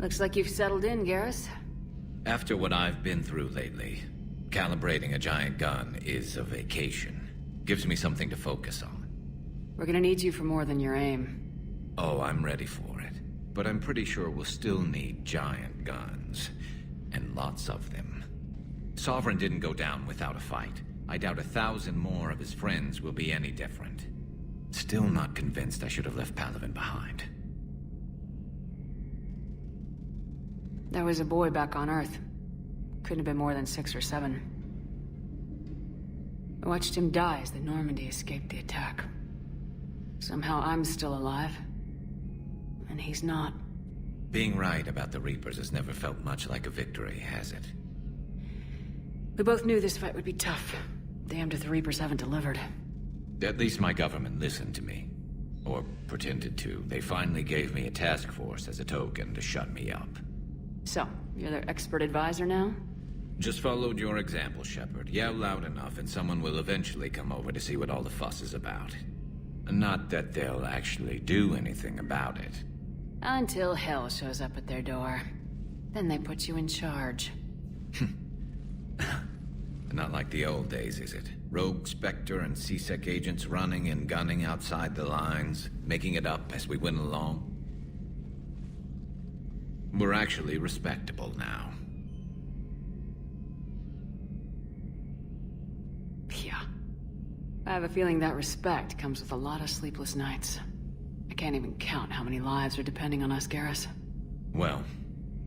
Looks like you've settled in, Garrus. After what I've been through lately, calibrating a giant gun is a vacation. Gives me something to focus on. We're gonna need you for more than your aim. Oh, I'm ready for it. But I'm pretty sure we'll still need giant guns. And lots of them. Sovereign didn't go down without a fight. I doubt 1,000 more of his friends will be any different. Still not convinced I should have left Palaven behind. There was a boy back on Earth. Couldn't have been more than 6 or 7. I watched him die as the Normandy escaped the attack. Somehow I'm still alive. And he's not. Being right about the Reapers has never felt much like a victory, has it? We both knew this fight would be tough. Damned if the Reapers haven't delivered. At least my government listened to me. Or pretended to. They finally gave me a task force as a token to shut me up. So, you're their expert advisor now? Just followed your example, Shepard. Yell loud enough and someone will eventually come over to see what all the fuss is about. Not that they'll actually do anything about it. Until hell shows up at their door. Then they put you in charge. Not like the old days, is it? Rogue Spectre and C-Sec agents running and gunning outside the lines, making it up as we went along. We're actually respectable now. Yeah. I have a feeling that respect comes with a lot of sleepless nights. I can't even count how many lives are depending on us, Garrus. Well,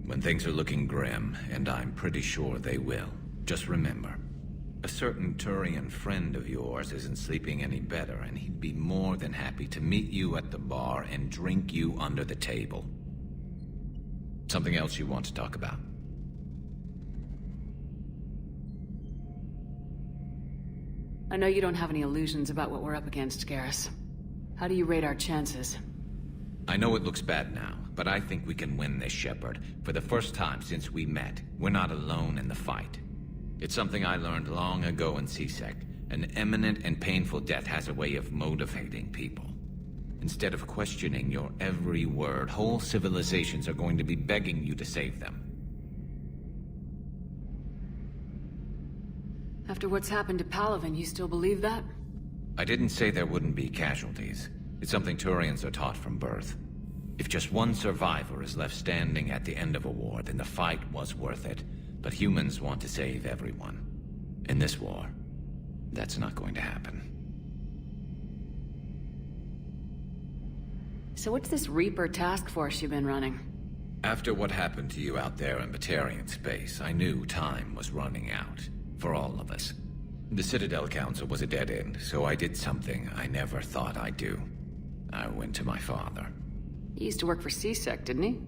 when things are looking grim, and I'm pretty sure they will, just remember, a certain Turian friend of yours isn't sleeping any better, and he'd be more than happy to meet you at the bar and drink you under the table. Something else you want to talk about? I know you don't have any illusions about what we're up against, Garrus. How do you rate our chances? I know it looks bad now, but I think we can win this, Shepard. For the first time since we met, we're not alone in the fight. It's something I learned long ago in C-Sec. An imminent and painful death has a way of motivating people. Instead of questioning your every word, whole civilizations are going to be begging you to save them. After what's happened to Palaven, you still believe that? I didn't say there wouldn't be casualties. It's something Turians are taught from birth. If just one survivor is left standing at the end of a war, then the fight was worth it. But humans want to save everyone. In this war, that's not going to happen. So what's this Reaper task force you've been running? After what happened to you out there in Batarian space, I knew time was running out. For all of us. The Citadel Council was a dead end, so I did something I never thought I'd do. I went to my father. He used to work for C-Sec, didn't he?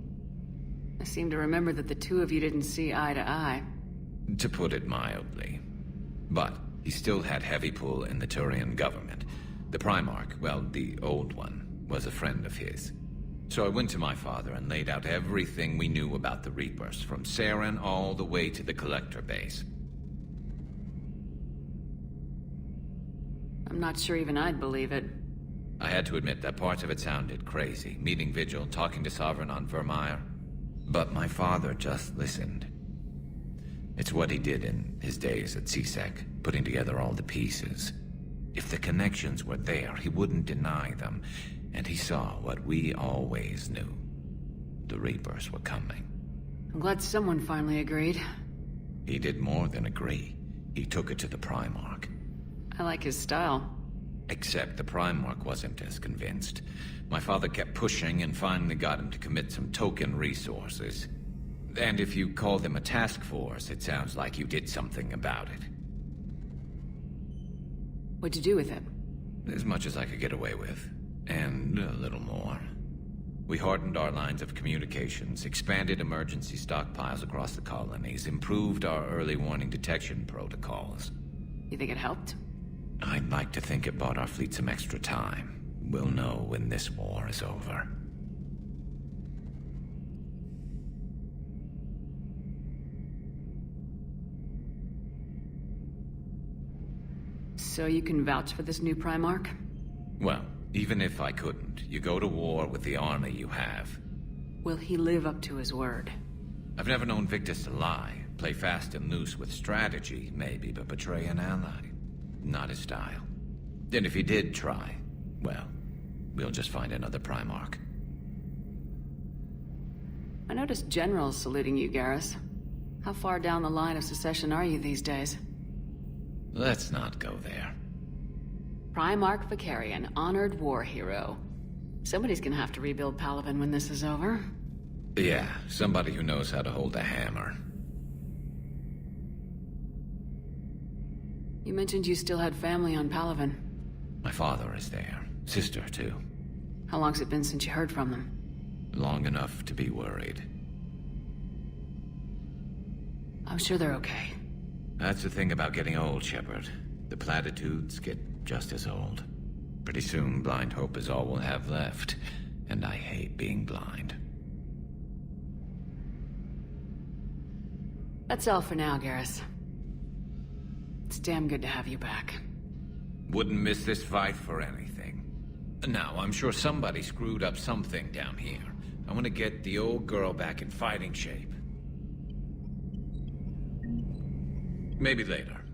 I seem to remember that the two of you didn't see eye to eye. To put it mildly. But he still had heavy pull in the Turian government. The Primarch, well, the old one, was a friend of his. So I went to my father and laid out everything we knew about the Reapers, from Saren all the way to the Collector base. I'm not sure even I'd believe it. I had to admit that parts of it sounded crazy, meeting Vigil, talking to Sovereign on Vermeer. But my father just listened. It's what he did in his days at C-Sec, putting together all the pieces. If the connections were there, he wouldn't deny them, and he saw what we always knew. The Reapers were coming. I'm glad someone finally agreed. He did more than agree. He took it to the Primarch. I like his style. Except the Primarch wasn't as convinced. My father kept pushing and finally got him to commit some token resources. And if you call them a task force, it sounds like you did something about it. What'd you do with it? As much as I could get away with. And a little more. We hardened our lines of communications, expanded emergency stockpiles across the colonies, improved our early warning detection protocols. You think it helped? I'd like to think it bought our fleet some extra time. We'll know when this war is over. So you can vouch for this new Primarch? Well, even if I couldn't, you go to war with the army you have. Will he live up to his word? I've never known Victus to lie. Play fast and loose with strategy, maybe, but betray an ally. Not his style. And if he did try, well, we'll just find another Primarch. I noticed generals saluting you, Garrus. How far down the line of succession are you these days? Let's not go there. Primarch Vicarian, honored war hero. Somebody's gonna have to rebuild Palaven when this is over. Yeah, somebody who knows how to hold a hammer. You mentioned you still had family on Palaven. My father is there. Sister, too. How long's it been since you heard from them? Long enough to be worried. I'm sure they're okay. That's the thing about getting old, Shepard. The platitudes get just as old. Pretty soon, blind hope is all we'll have left. And I hate being blind. That's all for now, Garrus. It's damn good to have you back. Wouldn't miss this fight for anything. Now, I'm sure somebody screwed up something down here. I want to get the old girl back in fighting shape. Maybe later.